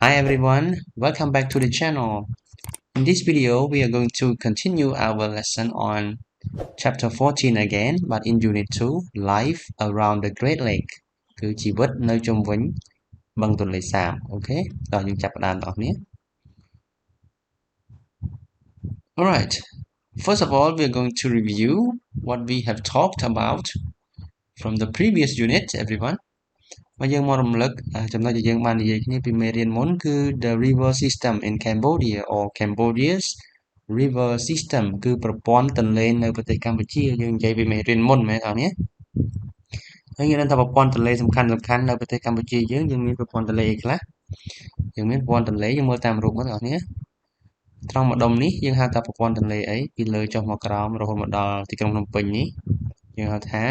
Hi everyone, welcome back to the channel. In this video, we are going to continue our lesson on chapter 14 again, but in unit 2, Life around the Great Lake គឺជីវិតនៅជុំវិញបឹងទន្លេសាប Okay តោះយើងចាប់ផ្ដើមតោះគ្នា Alright, first of all, we are going to review what we have talked about from the previous unit, everyone. មកយើងមករំលឹកចំណុចដែលយើងបាននិយាយគ្នាពីមេរៀនមុនគឺ the river system in Cambodia or Cambodia's river system គឺប្រព័ន្ធទន្លេនៅប្រទេសកម្ពុជាយើងនិយាយពីមេរៀនមុនមែនអត់នេះហើយយើងដឹងថាប្រព័ន្ធទន្លេសំខាន់នៅប្រទេសកម្ពុជាយើងមានប្រព័ន្ធទន្លេអីខ្លះយើងមានប្រព័ន្ធទន្លេយើងមើលតាមរូបមកបងប្អូនត្រង់ម្ដុំនេះយើងហៅថាប្រព័ន្ធទន្លេអីពីលើចុះមកក្រោមរហូតមកដល់ទីក្រុងភ្នំពេញនេះយើងហៅថា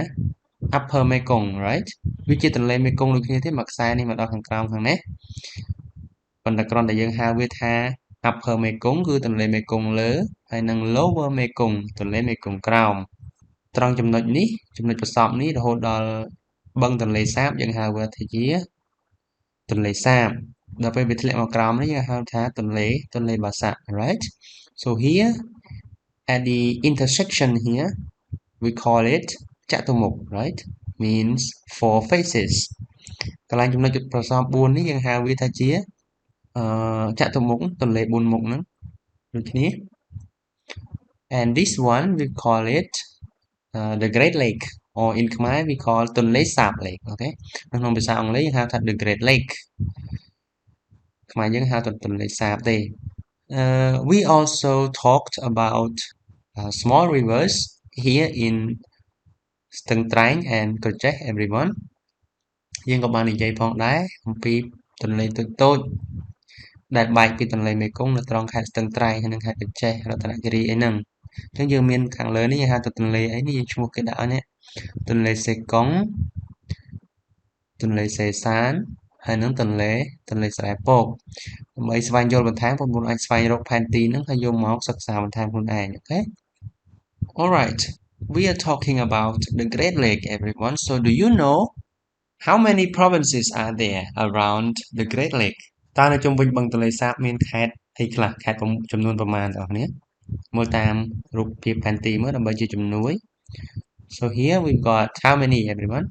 Upper Mekong right វាជាទន្លេមេគង្គដូចគ្នាទេមួយខ្សែនេះមកដល់ខាងក្រោមខាងនេះប៉ុន្តែគ្រាន់តែយើងហៅវាថា Upper Mekong គឺទន្លេមេគង្គលើហើយនិង Lower Mekong ទន្លេមេគង្គក្រោមត្រង់ចំណុចនេះចំណុចប្រសពនេះរហូតដល់បឹងទន្លេសាបយើងហៅវាថាជាទន្លេសាបដល់ពេលវាធ្លាក់មកក្រោមនេះយើងហៅថាទន្លេបាសាក់ right so here at the intersection here we call it ចតុមុខ right means four faces កន្លែងចំណុចប្រសព4នេះយើងហៅវាថាជាចតុមុខទន្លេ4មុខហ្នឹងដូចគ្នា and this one we call it the Great Lake or in Khmer we call ទន្លេសាប lake okay ក្នុងភាសាអង់គ្លេសយើងហៅថា the Great Lake ខ្មែរយើងហៅថាទន្លេសាបទេ we also talked about small rivers here in ស្ទឹងត្រែង and ក្រចេះ everyone យើងក៏បាននិយាយផងដែរអំពីទន្លេតូចៗដែលបែកពីទន្លេមេគង្គនៅត្រង់ខេត្តស្ទឹងត្រែងហើយនិងខេត្តក្រចេះរតនគិរីអីហ្នឹងអញ្ចឹងយើងមានខាងលើនេះយើងហៅថាទន្លេអីនេះយើងឈ្មោះគេដាក់ឲ្យនេះទន្លេសេកុងទន្លេសេសានហើយនិងទន្លេស្រែពកដើម្បីស្វែងយល់បន្ថែមបងប្អូនអាចស្វែងរកផែនទីហ្នឹងហើយយកមកសិក្សាបន្ថែមខ្លួនឯងអូខេ Alright we are talking about the Great Lake everyone so do you know how many provinces are there around the Great Lake តើនៅជុំវិញបឹងទន្លេសាបមានខេត្តអីខ្លះខេត្តចំនួនប្រមាណបងប្អូនមើលតាមរូបភាពផែនទីមើលដើម្បីជាជំនួយ so here we've got how many everyone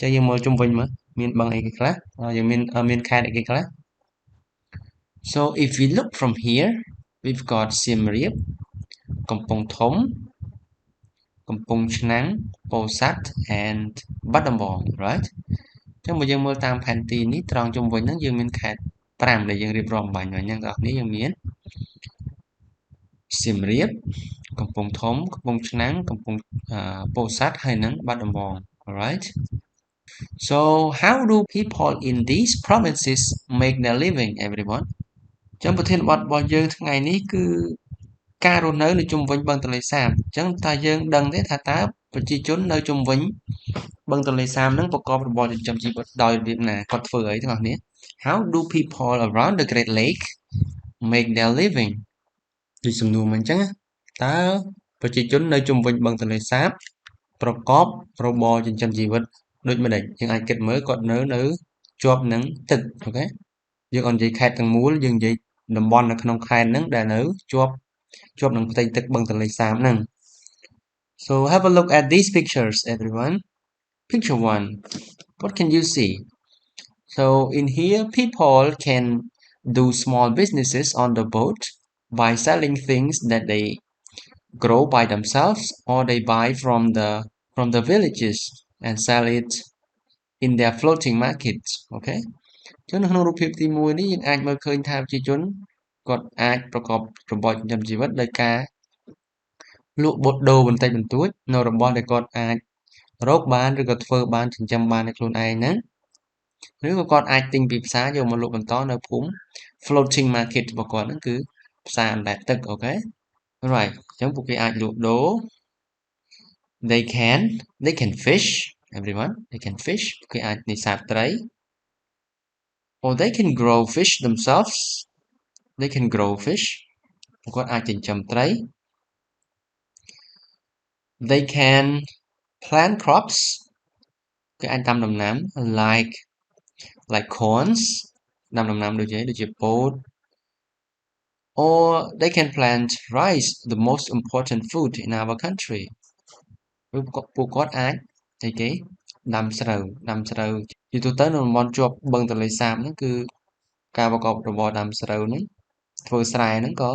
ចាយើងមើលជុំវិញមើលមានបឹងអីគេខ្លះយើងមានខេត្តអីគេខ្លះ so if we look from here we've got Siem Reap កំពង់ធំកំពង់ឆ្នាំងពោធិ៍សាត់ and បាត់ដំបង right ចឹងបើយើងមើលតាមផែនទីនេះត្រង់ជុំវិញហ្នឹងយើងមានខេត្ត5ដែលយើងរៀបរាប់បាញ់ហើយហ្នឹងបងប្អូនយើងមានសៀមរាបកំពង់ធំកំពង់ឆ្នាំងកំពង់ពោធិ៍សាត់ហើយនិងបាត់ដំបង alright so how do people in these provinces make their living everyone ចឹងប្រធានបទរបស់យើងថ្ងៃនេះគឺការរស់នៅជុំវិញបឹងទន្លេសាបចឹងតើយើងដឹងទេថាតើប្រជាជននៅជុំវិញបឹងទន្លេសាបនឹងប្រកបរបរចិញ្ចឹមជីវិតដោយរបៀបណាគាត់ធ្វើអីទាំងអស់គ្នា how do people around the Great Lake make their living ដូចសំណួរមិនអញ្ចឹងតើប្រជាជននៅជុំវិញបឹងទន្លេសាបប្រកបរបរចិញ្ចឹមជីវិតដូចម្ដេចយើងអាចគិតមើលគាត់នៅជាប់នឹងទឹកអូខេយើងអត់និយាយខេត្តទាំងមូលយើងនិយាយតំបន់នៅក្នុងខេត្តហ្នឹងដែលនៅជាប់នឹងផ្ទៃទឹកបឹងទន្លេសាបហ្នឹង so have a look at these pictures everyone picture 1 what can you see so in here people can do small businesses on the boat by selling things that they grow by themselves or they buy from the villages and sell it in their floating markets okay ចឹងនៅក្នុងរូបភាពទី1នេះយើងអាចមើលឃើញថាប្រជាជនគាត់អាចប្រកបរបរចិញ្ចឹមជីវិតដោយការលក់ដូរបន្តិចបន្តួចនៅរបស់ដែលគាត់អាចរកបានឬក៏ធ្វើបានចិញ្ចឹមបានដោយខ្លួនឯងហ្នឹងឬក៏គាត់អាចទិញពីផ្សារយកមកលក់បន្តនៅភូមិ floating market របស់គាត់ហ្នឹងគឺផ្សារអណ្ដែតទឹកអូខេ right អញ្ចឹងពួកគេអាចលក់ដូរ they can fish everyone they can fish ពួកគេអាចនេសាទត្រី or they can grow fish themselves they can grow fish ពួកគាត់អាចចិញ្ចឹមត្រី they can plant crops គេអាចដាំដំណាំ like corns ដាំដំណាំដូចជាពោត or they can plant rice the most important food in our country ពួកគាត់អាចអីគេដាំស្រូវជាទូទៅនៅតំបន់ជាប់បឹងទន្លេសាបហ្នឹងគឺការប្រកបរបរដាំស្រូវហ្នឹងធ្វើស្រែហ្នឹងក៏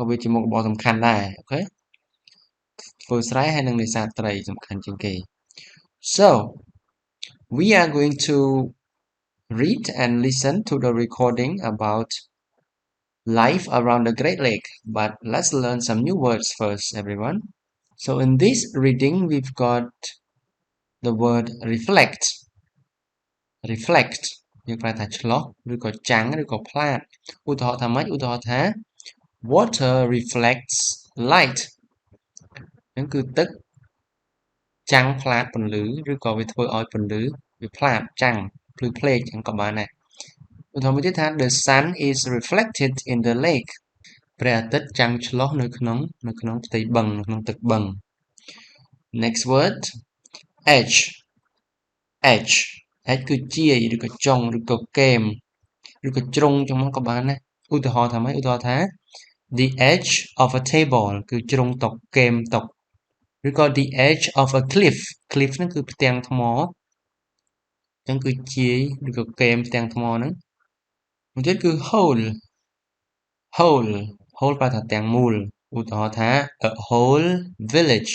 វាជាមុខរបរសំខាន់ដែរអូខេធ្វើស្រែហើយនិងនេសាទត្រីសំខាន់ជាងគេ so we are going to read and listen to the recording about life around the Great Lake but let's learn some new words first everyone so in this reading we've got the word reflect យើងប្រើថាឆ្លោះឬក៏ចាំងឬក៏ផ្លាតឧទាហរណ៍ថាម៉េចឧទាហរណ៍ថា water reflects light ហ្នឹងគឺទឹកចាំងផ្លាតពន្លឺឬក៏វាធ្វើឲ្យពន្លឺវាផ្លាតចាំងភ្លឺភ្លេចហ្នឹងក៏បានដែរឧទាហរណ៍មួយទៀតថា the sun is reflected in the lake ព្រះអាទិត្យចាំងឆ្លុះនៅក្នុងផ្ទៃបឹងនៅក្នុងទឹកបឹង next word edge គឺជាយឬក៏ចុងឬក៏គែមឬក៏ជ្រុងចឹងមកក៏បានដែរឧទាហរណ៍ថាម៉េចឧទាហរណ៍ថា the edge of a table គឺជ្រុងតុគែមតុឬក៏ the edge of a cliff ហ្នឹងគឺផ្ទាំងថ្មចឹងគឺជាយឬក៏គែមផ្ទាំងថ្មហ្នឹងមួយទៀតគឺ hole ប្រែថាទាំងមូលឧទាហរណ៍ថា a whole village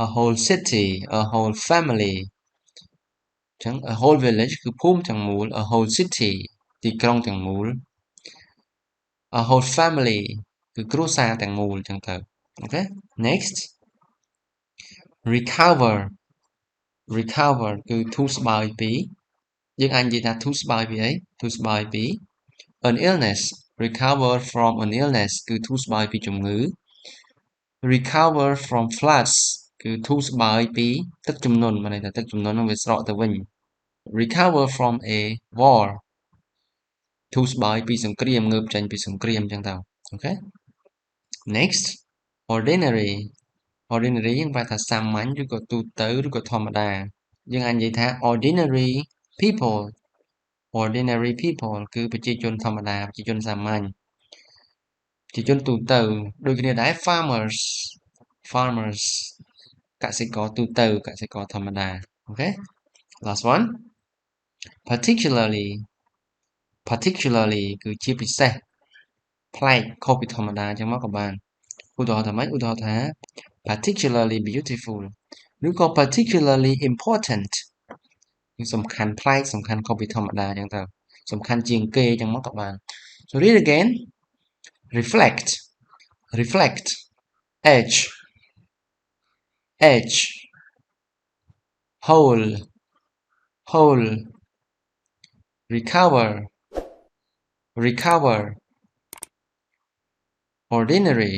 a whole city a whole family ចឹង a whole village គឺភូមិទាំងមូល a whole city ទីក្រុងទាំងមូល a whole family គឺគ្រួសារទាំងមូលចឹងទៅអូខេ next recover គឺធូរស្បើយពីយើងអាចនិយាយថាធូរស្បើយពីអីធូរស្បើយពី an illness recover from an illness គឺធូរស្បើយពីជំងឺ recover from floods គឺធូរស្បើយពីទឹកជំនន់មានន័យថាទឹកជំនន់នឹងវាស្រកទៅវិញ recover from a war ធូរស្បើយពីសង្គ្រាមងើបចេញពីសង្គ្រាមចឹងទៅអូខេ next ordinary យើងប្រែថាសាមញ្ញឬក៏ទូទៅឬក៏ធម្មតាយើងអាចនិយាយថា ordinary people គឺប្រជាជនធម្មតាប្រជាជនសាមញ្ញប្រជាជនទូទៅដូចគ្នាដែរ farmers កសិករទូទៅកសិករធម្មតាអូខេ last one particularly គឺជាពិសេសប្លែកខុសពីធម្មតាចឹងមកក៏បានឧទាហរណ៍ថាម៉េចឧទាហរណ៍ថា particularly beautiful ឬក៏ particularly important គឺសំខាន់ប្លែកសំខាន់ខុសពីធម្មតាចឹងទៅសំខាន់ជាងគេចឹងមកក៏បាន so read again reflect edge whole recover ordinary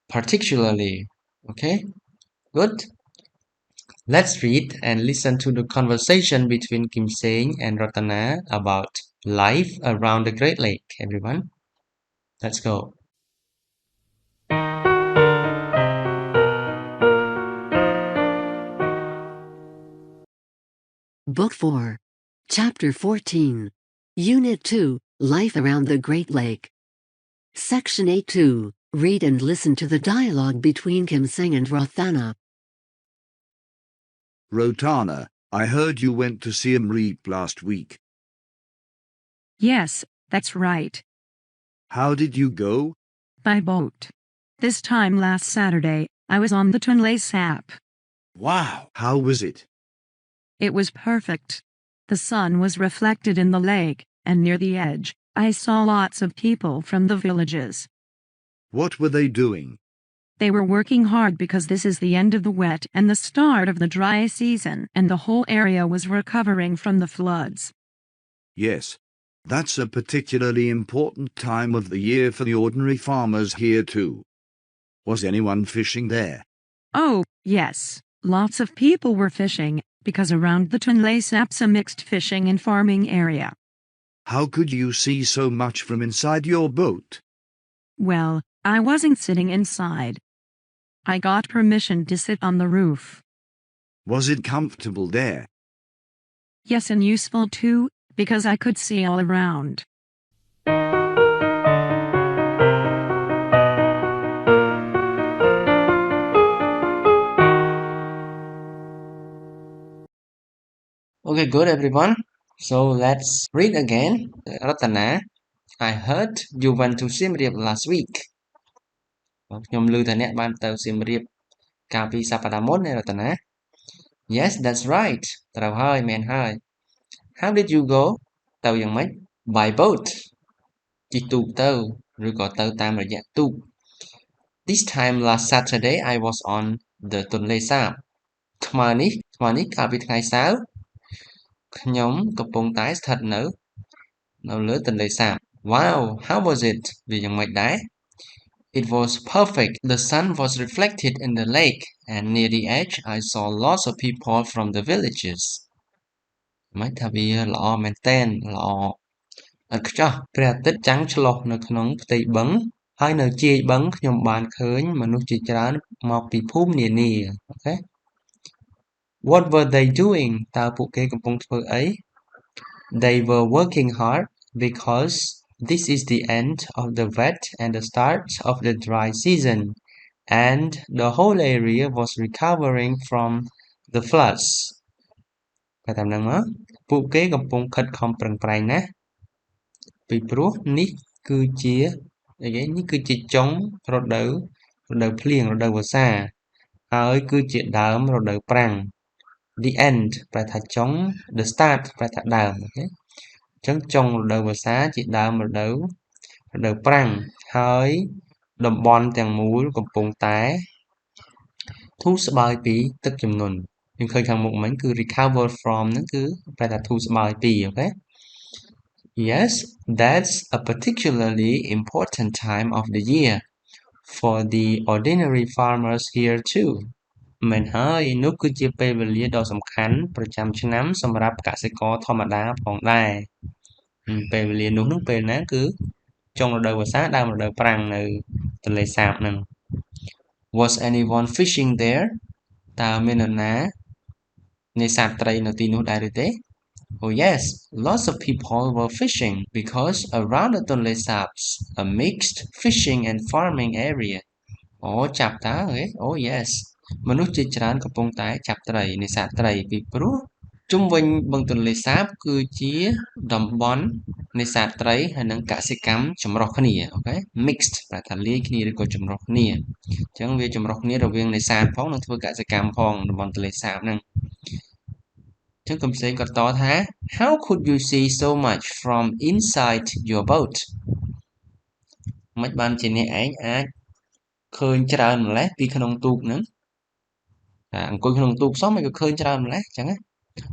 particularly okay good let's read and listen to the conversation between Kim Seng and Ratana about life around the Great Lake everyone let's go Book 4 Chapter 14 Unit 2 Life Around the Great Lake Section 8-2 Read and listen to the dialogue between Kim Seng and Rothana. Rotana, I heard you went to Siem Reap last week. Yes, that's right. How did you go? By boat. This time last Saturday, I was on the Tonle Sap. Wow! How was it? It was perfect. The sun was reflected in the lake, and near the edge, I saw lots of people from the villages. What were they doing? They were working hard because this is the end of the wet and the start of the dry season, and the whole area was recovering from the floods. Yes, that's a particularly important time of the year for the ordinary farmers here too. Was anyone fishing there? Oh, yes. Lots of people were fishing, because around the Tonle Sap's a mixed fishing and farming area. How could you see so much from inside your boat? Well, I wasn't sitting inside. I got permission to sit on the roof. Was it comfortable there? Yes, and useful too, because I could see all around. Okay, good everyone. So let's read again. Ratana, I heard you went to Siem Reap last week. ខ្ញុំឮថាអ្នកបានទៅសៀមរាបកាលពីសប្តាហ៍មុនណារតនា Yes, that's right. ត្រូវហើយមែនហើយ How did you go? ទៅយ៉ាងម៉េច By boat. ជិះទូកទៅឬក៏ទៅតាមរយៈទូក This time last Saturday I was on the ទន្លេសាបថ្មនេះកាលពីថ្ងៃសៅរ៍ខ្ញុំកំពុងតែស្ថិតនៅលើទន្លេសាប Wow, how was it? វាយ៉ាងម៉េចដែរ It was perfect. The sun was reflected in the lake, and near the edge I saw lots of people from the villages. មិនថាវាល្អមែនទែនល្អឥតខ្ចោះព្រះអាទិត្យចាំងឆ្លុះនៅក្នុងផ្ទៃបឹងហើយនៅជាយបឹងខ្ញុំបានឃើញមនុស្សជាច្រើនមកពីភូមិនានាអូខេ What were they doing តើពួកគេកំពុងធ្វើអី They were working hard because this is the end of the wet and the start of the dry season, and the whole area was recovering from the floods. តែតាមហ្នឹងមកពួកគេកំពុងខិតខំប្រឹងប្រែងណាស់ពីព្រោះនេះគឺជាចុងរដូវភ្លៀងរដូវវស្សាហើយគឺជាដើមរដូវប្រាំង The end ប្រែថាចុង The start ប្រែថាដើមអូខេអញ្ចឹងចុងរដូវវស្សាជាដើមរដូវប្រាំងហើយតំបន់ទាំងមូលកំពុងតែធូរស្បើយពីទឹកជំនន់យើងឃើញខាងមុខមិញគឺ recover from ហ្នឹងគឺប្រែថាធូរស្បើយពីអូខេ Yes, that's a particularly important time of the year for the ordinary farmers here too. មែនហើយនោះគឺជាពេលវេលាដ៏សំខាន់ប្រចាំឆ្នាំសម្រាប់កសិករធម្មតាផងដែរពេលវេលានោះនឹងពេលណាគឺចុងរដូវវស្សាដើមរដូវប្រាំងនៅទន្លេសាបហ្នឹង Was anyone fishing there តើមាននរណានេសាទត្រីនៅទីនោះដែរឬទេ Oh yes, lots of people were fishing because around the Tonle Sap's a mixed fishing and farming area. អូចាប់តើOh yes មនុស្សជាច្រើនកំពុងតែចាប់ត្រីនេសាទត្រីពីព្រោះជុំវិញបឹងទន្លេសាបគឺជាតំបន់នេសាទត្រីហើយនិងកសិកម្មចម្រុះគ្នាអូខេ mixed ប្រែថាលាយគ្នាឬក៏ចម្រុះគ្នាអញ្ចឹងវាចម្រុះគ្នារវាងនេសាទផងនិងធ្វើកសិកម្មផងតំបន់ទន្លេសាបហ្នឹងចឹងកំសែងក៏តថា How could you see so much from inside your boat មិនបានជាអ្នកឯងអាចឃើញច្រើនម្លេះពីក្នុងទូកហ្នឹងអង្គុយក្នុងទូកសោះមិនក៏ឃើញច្រើនម្លេះចឹងណា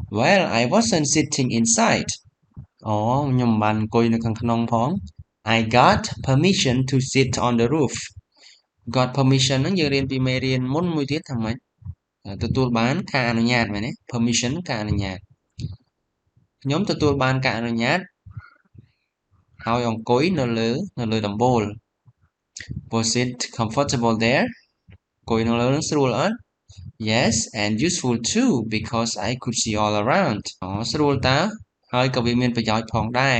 Well, I wasn't sitting inside. អូខ្ញុំមិនបានអង្គុយនៅខាងក្នុងផង I got permission to sit on the roof. Got permission ហ្នឹងយើងរៀនពីមេរៀនមុនមួយទៀតថាម៉េចទទួលបានការអនុញ្ញាតមែនទេ permission ការអនុញ្ញាតខ្ញុំទទួលបានការអនុញ្ញាតឲ្យអង្គុយនៅលើដំបូល Was it comfortable there អង្គុយនៅលើនឹងស្រួលអត់ Yes, and useful too because I could see all around. ស្រួលតើហើយក៏វាមានប្រយោជន៍ផងដែរ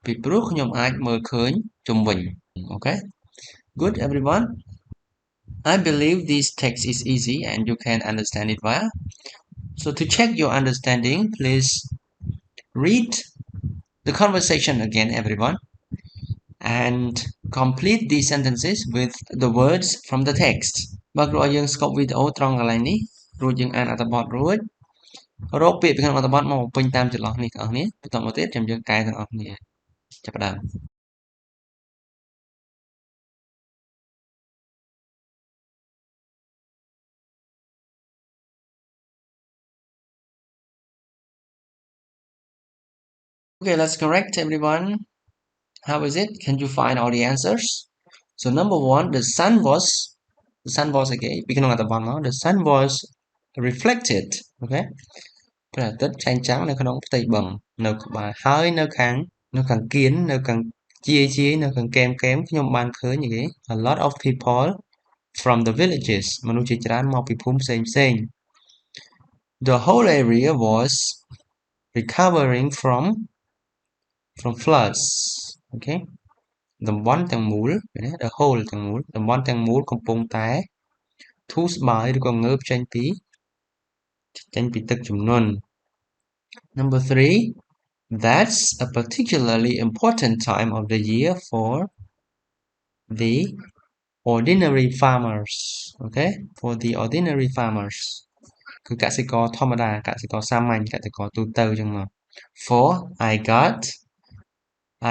ពីព្រោះខ្ញុំអាចមើលឃើញជុំវិញអូខេ Good everyone. I believe this text is easy and you can understand it well. So to check your understanding, please read the conversation again everyone and complete these sentences with the words from the text. បើគ្រូឲ្យយើងស្កប់វីដេអូត្រង់កន្លែងនេះរួចយើងអានអត្ថបទរួចរកពាក្យពីក្នុងអត្ថបទមកពេញតាមចន្លោះនេះទាំងអស់គ្នាបន្តមកទៀតចាំយើងកែទាំងអស់គ្នាចាប់ផ្ដើម Okay, let's correct everyone. How is it? Can you find all the answers? So number one, the sun was again ពីក្នុងអត្ថបទមក the sun was reflected. Okay. ព្រះអាទិត្យចែងចាំងនៅក្នុងផ្ទៃបឹងនៅក្បែរហើយនៅខាងគៀននៅខាងជាយនៅខាងកែមខ្ញុំបានឃើញគេ a lot of people from the villages មនុស្សជាច្រើនមកពីភូមិផ្សេង The whole area was recovering from floods. Okay. តំបន់ទាំងមូល the whole ទាំងមូល តំបន់ទាំងមូលកំពុងតែធូរស្បើយឬក៏ងើបចេញពីទឹកជំនន់ Number 3, that's a particularly important time of the year for the ordinary farmers. Okay, for the ordinary farmers. គឺកសិករធម្មតាកសិករសាមញ្ញកសិករទូទៅចឹងមក For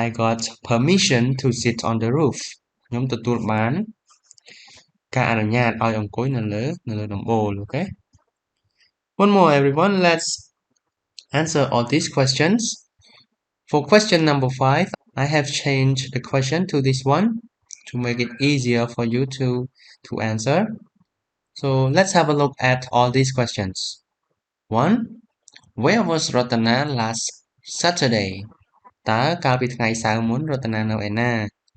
I got permission to sit on the roof. ខ្ញុំទទួលបានការអនុញ្ញាតឲ្យអង្គុយនៅលើដំបូល Okay. One more everyone, let's answer all these questions. For question number 5, I have changed the question to this one to make it easier for you to answer. So let's have a look at all these questions. 1. Where was Ratana last Saturday? តើកាលពីថ្ងៃសៅរ៍មុនរតនានៅឯណា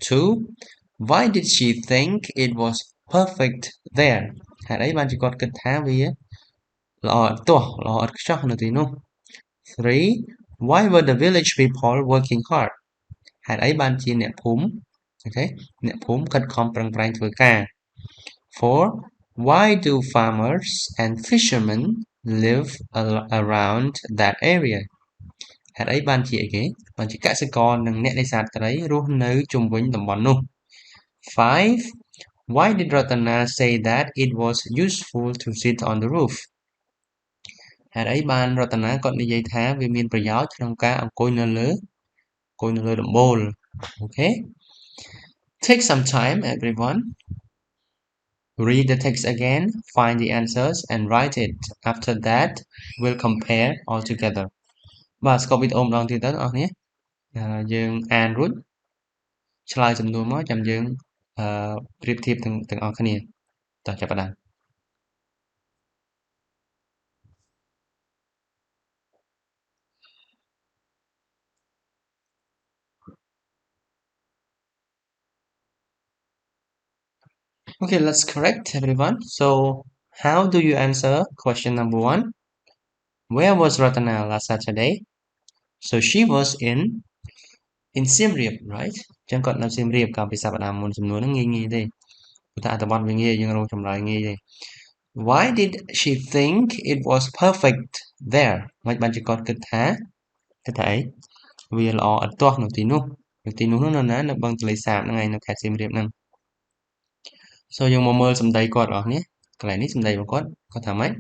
2. Why did she think it was perfect there? ហេតុអីបានជាគាត់គិតថាវាល្អឥតខ្ចោះនៅទីនោះ 3. Why were the village people working hard? ហេតុអីបានជាអ្នកភូមិ Okay, អ្នកភូមិខិតខំប្រឹងប្រែងធ្វើការ 4. Why do farmers and fishermen live around that area? ហេតុអីបានជាអីគេបានជាកសិករនិងអ្នកនេសាទត្រីរស់នៅជុំវិញតំបន់នោះ 5. Why did Ratana say that it was useful to sit on the roof? ហេតុអីបានរតនាគាត់និយាយថាវាមានប្រយោជន៍ក្នុងការអង្គុយនៅលើដំបូល Okay. Take some time everyone. Read the text again, find the answers and write it. After that, we'll compare all together. បាទស្គាល់វីដេអូម្ដងទៀតទៅអ្នកនរគ្នាយើងអានរួចឆ្លើយសំណួរមកចាំយើងប្រៀបធៀបទាំងអស់គ្នាតោះចាប់ផ្ដើម Okay, let's correct everyone. So, how do you answer question number 1? Where was Ratana last Saturday? So she was in Siem Reap, right? ចឹងគាត់នៅសៀមរាបកាលពីសប្តាហ៍មុនសំណួរហ្នឹងងាយទេព្រោះថាអត្ថបទវាងាយយើងរកចម្លើយងាយទេ Why did she think it was perfect there? មិនបានជាគាត់គិតថាអីវាល្អឥតទាស់នៅទីនោះនោះនៅណានៅបឹងទន្លេសាបហ្នឹងឯងនៅខេត្តសៀមរាបហ្នឹង So យើងមកមើលសម្ដីគាត់បងប្អូននេះកន្លែងនេះសម្ដីរបស់គាត់ថាម៉េច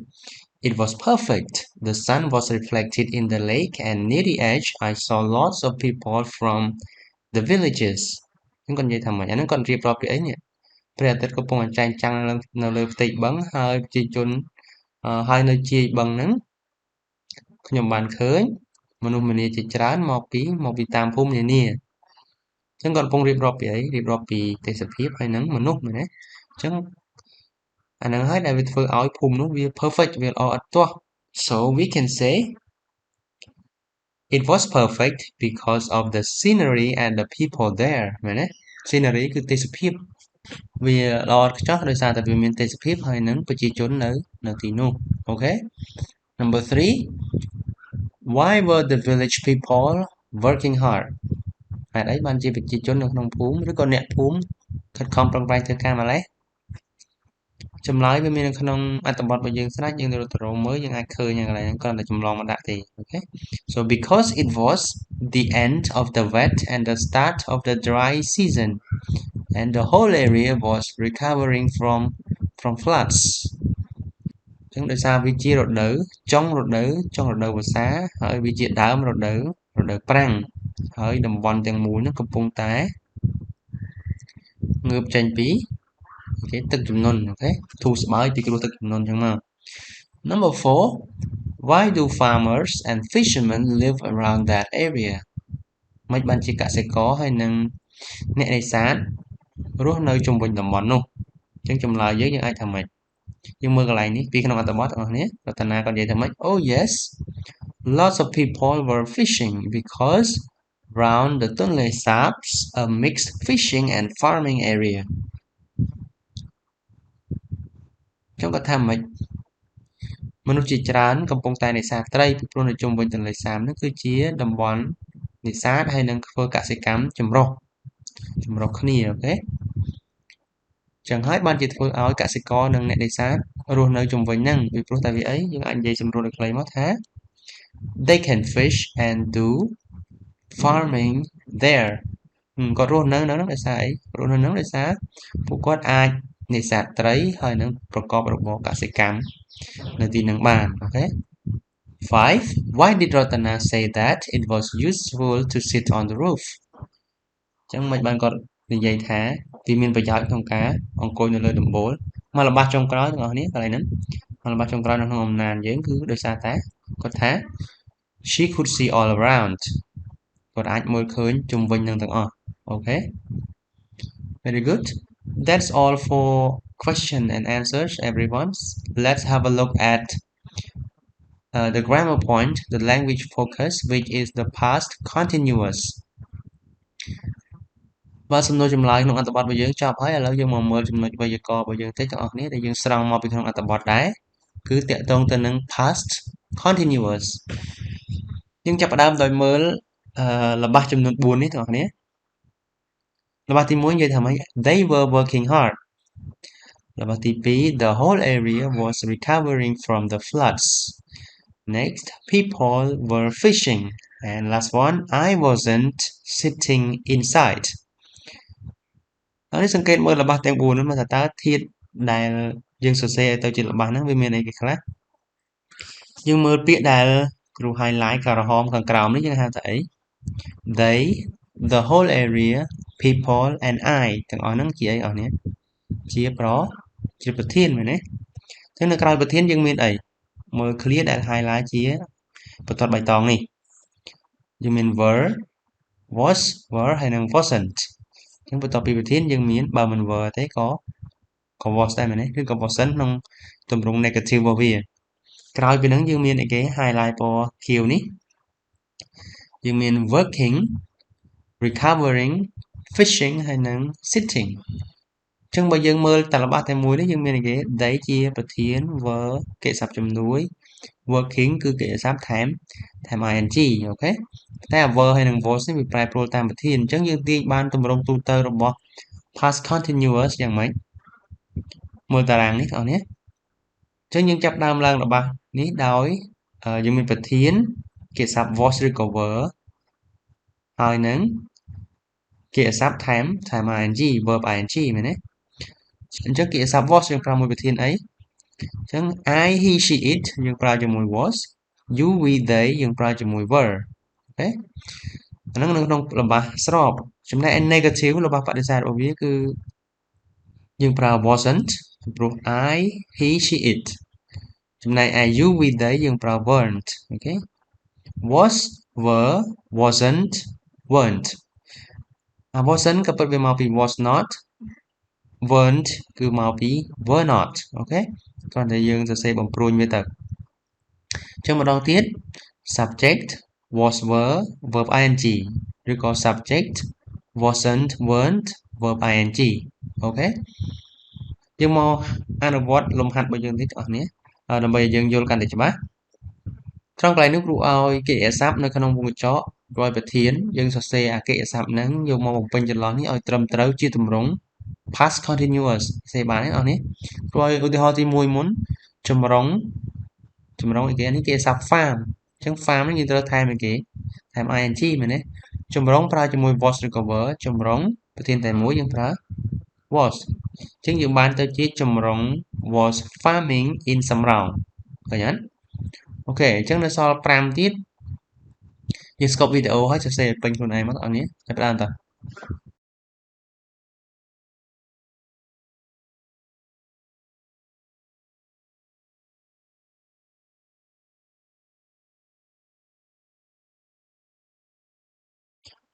It was perfect. The sun was reflected in the lake and near the edge I saw lots of people from the villages. ហ្នឹងគាត់និយាយថាម៉េចអាហ្នឹងគាត់រៀបរាប់ពីអីនេះព្រះអាទិត្យកំពុងចែងចាំងនៅលើផ្ទៃបឹងហើយប្រជាជនហើយនៅជាយបឹងហ្នឹងខ្ញុំបានឃើញមនុស្សម្នាជាច្រើនមកពីតាមភូមិនានាអញ្ចឹងគាត់កំពុងរៀបរាប់ពីអីរៀបរាប់ពីទេសភាពហើយនឹងមនុស្សមែនទេអញ្ចឹងអាហ្នឹងហើយដែលវាធ្វើឲ្យភូមិនោះវា perfect វាល្អឥតទាស់ So we can say it was perfect because of the scenery and the people there មែនទេ scenery គឺទេសភាពវាល្អឥតខ្ចោះដោយសារតែវាមានទេសភាពហើយនឹងប្រជាជននៅទីនោះ Okay. Number 3. Why were the village people working hard? ហេតុអីបានជាប្រជាជននៅក្នុងភូមិឬក៏អ្នកភូមិខិតខំប្រឹងប្រែងធ្វើការម្ល៉េះចម្លើយវាមាននៅក្នុងអត្ថបទរបស់យើងស្រាច់យើងទៅរកមើលយើងអាចឃើញកន្លែងហ្នឹងគ្រាន់តែចម្លងមកដាក់ទេ Okay. So because it was the end of the wet and the start of the dry season and the whole area was recovering from floods. ចឹងដោយសារវាជារដូវចុងរដូវវស្សាហើយវាជាដើមរដូវប្រាំងហើយតំបន់ទាំងមូលហ្នឹងកំពុងតែងើបចេញពីទឹកជំនន់អូខេធូរស្បើយពីគ្រោះទឹកជំនន់ចឹងមក Number 4. Why do farmers and fishermen live around that area? មិនបានជាកសិករហើយនឹងអ្នកនេសាទរស់នៅជុំវិញតំបន់នោះអញ្ចឹងចម្លើយយើងអាចថាម៉េចយើងមើលកន្លែងនេះពីក្នុងអត្ថបទទាំងអស់គ្នារតនាគាត់និយាយថាម៉េច Oh yes, lots of people were fishing because round the Tonle Saps a mixed fishing and farming area. ចឹងគាត់ថាម៉េច មនុស្សជាច្រើនកំពុងតែនេសាទត្រីពីព្រោះនៅជុំវិញទន្លេសាបនោះគឺជាតំបន់នេសាទហើយនឹងធ្វើកសិកម្មចម្រុះគ្នាអូខេចឹងហើយបានជាធ្វើឲ្យកសិករនិងអ្នកនេសាទរស់នៅជុំវិញហ្នឹងពីព្រោះតែវាអីយើងអាចនិយាយសម្រួលដល់ខ្លីមកថា they can fish and do farming there គាត់រស់នៅហ្នឹងដោយសារអីរស់នៅហ្នឹងដោយសារពួកគាត់អាចនេសាទត្រីហើយនឹងប្រកបរបរកសិកម្មនៅទីហ្នឹងបានអូខេ 5. Why did Ratana say that it was useful to sit on the roof ចឹងមិនបានគាត់និយាយថាវាមានប្រយោជន៍ក្នុងការអង្គុយនៅលើដំបូលមកល្បះចុងក្រោយទាំងអស់គ្នាកន្លែងហ្នឹងមកល្បះចុងក្រោយនៅក្នុងអំណានយើងគឺដោយសារតែគាត់ថា she could see all around គាត់អាចមើលឃើញជុំវិញនឹងទាំងអស់អូខេ Very good that's all for question and answers everyone let's have a look at the grammar point the language focus which is the past continuous បាទសំណួរចម្លើយក្នុងអត្ថបទរបស់យើងចប់ហើយឥឡូវយើងមកមើលចំណុចវេយ្យាករណ៍របស់យើងតិចទាំងអស់គ្នាដែលយើងស្រង់មកពីក្នុងអត្ថបទដែរគឺតាក់ទងទៅនឹង past continuous យើងចាប់ផ្ដើមដោយមើលល្បះចំនួន4នេះទាំងអស់គ្នាល្បះទី1និយាយថាម៉េច they were working hard ល្បះទី2 the whole area was recovering from the floods next people were fishing and last one I wasn't sitting insideហើយនេះសង្កេតមើលល្បះទាំង4នោះមើលថាតើធាតុដែលយើងសរសេរឲ្យទៅជាល្បះហ្នឹងវាមានអីគេខ្លះយើងមើលពាក្យដែលគ្រូ highlight ក្រហមខាងក្រោមនេះយើងហៅថាអី they the whole area people and I ទាំងអស់ហ្នឹងជាអីអស់នេះជាប្រធានមែនទេចឹងនៅក្រៅប្រធានយើងមានអីមើល clear ដែល highlight ជាបន្ទាត់បៃតងនេះយើងមាន were was were ហើយនិង wasn't ចឹងបន្ទាប់ពីប្រធានយើងមានបើមិន were ទេក៏ was ដែរមែនទេឬក៏ wasn't ក្នុងទម្រង់ negative របស់វាក្រោយពីហ្នឹងយើងមានអីគេ highlight ពណ៌ខៀវនេះយើងមាន working recovering fishing ហើយនិង sitting ចឹងបើយើងមើលតែល្បះតែមួយនេះយើងមានអីគេ they ជាប្រធាន were កិច្ចសព្ទជំនួយ working គឺកិច្ចសព្ទថែម ing អូខេតែ were ហើយនិង was នេះវាប្រែប្រួលតាមប្រធានអញ្ចឹងយើងទាញបានទម្រង់ទូទៅរបស់ past continuous យ៉ាងម៉េចមើលតារាងនេះបងប្អូនអញ្ចឹងយើងចាប់ដើមឡើងល្បះនេះដោយយើងមានប្រធានកិច្ចសព្ទ was ឬក៏ were ហើយនឹងកិច្ចសព្ទថែម ing verb ing មែនទេអញ្ចឹងកិច្ចសព្ទ was យើងប្រើមួយប្រធានអីអញ្ចឹង I he she it យើងប្រើជាមួយ was you we they យើងប្រើជាមួយ were អូខេអាហ្នឹងនៅក្នុងល្បះស្របចំណែក negative ល្បះបដិសេធរបស់វាគឺយើងប្រើ wasn't ព្រោះ I he she it ចំណែក you we they យើងប្រើ weren't អូខេ was were wasn't weren't wasn't ក៏ពិតវាមកពី was not weren't គឺមកពី were not អូខេគ្រាន់តែយើងសរសេរបំព្រួញវាទៅអញ្ចឹងម្ដងទៀត subject was were verb ing ឬក៏ subject wasn't weren't verb ing អូខេយើងមកអនុវត្តលំហាត់របស់យើងតិចបងប្អូនដើម្បីឲ្យយើងយល់កាន់តែច្បាស់ត្រង់កន្លែងនេះគ្រូឲ្យកិរិយាសព្ទនៅក្នុងវងកញ្ចក់រាល់ប្រធានយើងសរសេរអកិរិយាសព្ទហ្នឹងយកមកបំពេញចន្លោះនេះឲ្យត្រឹមត្រូវជាទម្រង់ past continuous សរសេរបានទេបងប្អូនគ្រូឲ្យឧទាហរណ៍ទី1មុនចម្រុងអីគេនេះកិរិយាសព្ទ farm អញ្ចឹង farm នេះយើងត្រូវថែមអីគេថែម ing មែនទេចម្រុងប្រើជាមួយ was ឬក៏ were ចម្រុងប្រធានតែមួយយើងប្រើ was អញ្ចឹងយើងបានទៅជាចម្រុង was farming in សំរោងឃើញអត់អូខេអញ្ចឹងនៅសល់5ទៀតយើងស្កប់វីដេអូហើយសរសេរពេញខ្លួនឯងមកបងប្អូនចាប់ផ្ដើមតើ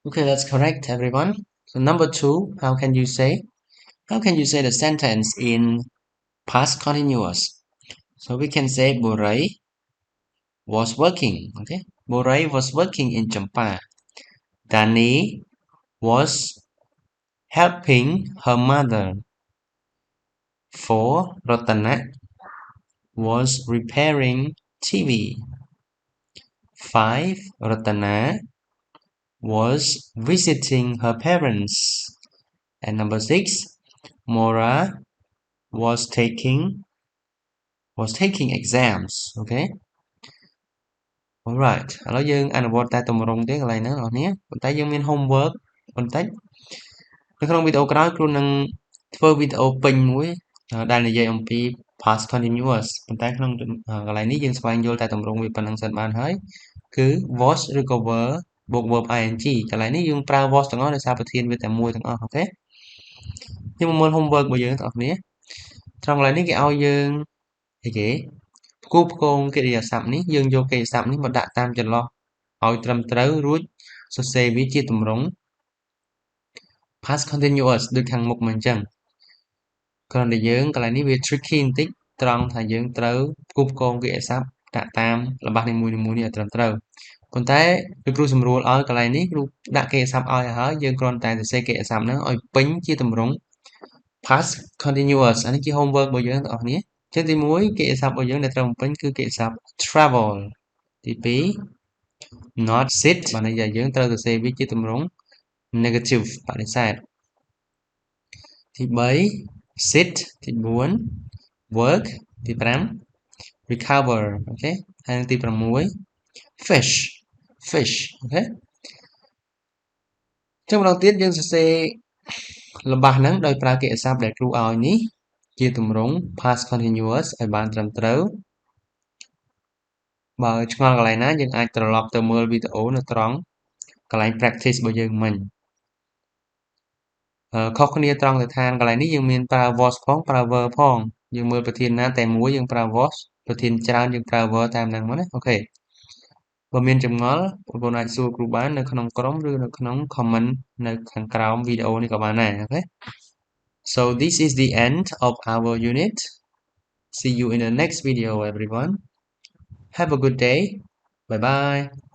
Okay, that's correct, everyone. So number 2, how can you say the sentence in past continuous? So we can say Borai was working. Okay, Borai was working in Champa. Dani was helping her mother. For Rotana, was repairing TV. 5. Ratana was visiting her parents. And number 6. Mora was taking exams. Okay. Alright. ឥឡូវយើងអនុវត្តតែទម្រង់ទេកន្លែងហ្នឹងបងប្អូននេះប៉ុន្តែយើងមាន homework បន្តិចនៅក្នុងវីដេអូក្រោយគ្រូនឹងធ្វើវីដេអូពេញមួយដែលនិយាយអំពី past continuous ប៉ុន្តែក្នុងកន្លែងនេះយើងស្វែងយល់តែទម្រង់វាប៉ុណ្្នឹងសិនបានហើយគឺ was ឬក៏ were បូក verb ing កន្លែងនេះយើងប្រើ was ទាំងអស់ដោយសារប្រធានវាតែមួយទាំងអស់អូខេយើងមកមើល homework របស់យើងទាំងអស់គ្នាត្រង់កន្លែងនេះគេឲ្យយើងអីគេផ្គូផ្គងកិរិយាសព្ទនេះយើងយកកិរិយាសព្ទនេះមកដាក់តាមចន្លោះឲ្យត្រឹមត្រូវរួចសរសេរវាជាទម្រង់ past continuous ដូចខាងមុខមកអញ្ចឹងគ្រាន់តែយើងកន្លែងនេះវា tricky បន្តិចត្រង់ថាយើងត្រូវផ្គូផ្គងកិរិយាសព្ទដាក់តាមល្បះនីមួយៗនេះឲ្យត្រឹមត្រូវប៉ុន្តែលោកគ្រូសម្រួលឲ្យកន្លែងនេះគ្រូដាក់កិរិយាសព្ទឲ្យហើយយើងគ្រាន់តែសរសេរកិរិយាសព្ទហ្នឹងឲ្យពេញជាទម្រង់ past continuous អានេះជា homework របស់យើងទាំងអស់គ្នាចឹងទី1កិរិយាសព្ទរបស់យើងដែលត្រូវបំពេញគឺកិរិយាសព្ទ travel ទី2 not sit បានន័យថាយើងត្រូវសរសេរវាជាទម្រង់ negative បដិសេធទី3 sit ទី4 work ទី5 recover អូខេហើយទី6 fish អូខេចឹងម្ដងទៀតយើងសរសេរល្បះហ្នឹងដោយប្រើកិរិយាសព្ទដែលគ្រូឲ្យនេះជាទម្រង់ past continuous ឲ្យបានត្រឹមត្រូវបើឆ្ងល់កន្លែងណាយើងអាចត្រឡប់ទៅមើលវីដេអូនៅត្រង់កន្លែង practice របស់យើងមិញខុសគ្នាត្រង់ទៅថាកន្លែងនេះយើងមានប្រើ was ផងប្រើ were ផងយើងមើលប្រធានណាតែមួយយើងប្រើ was ប្រធានច្រើនយើងប្រើ were តាមហ្នឹងមកណាអូខេបើមានចម្ងល់បងប្អូនអាចសួរគ្រូបាននៅក្នុងក្រុមឬនៅក្នុង comment នៅខាងក្រោមវីដេអូនេះក៏បានដែរអូខេ So this is the end of our unit. See you in the next video everyone. Have a good day. Bye bye.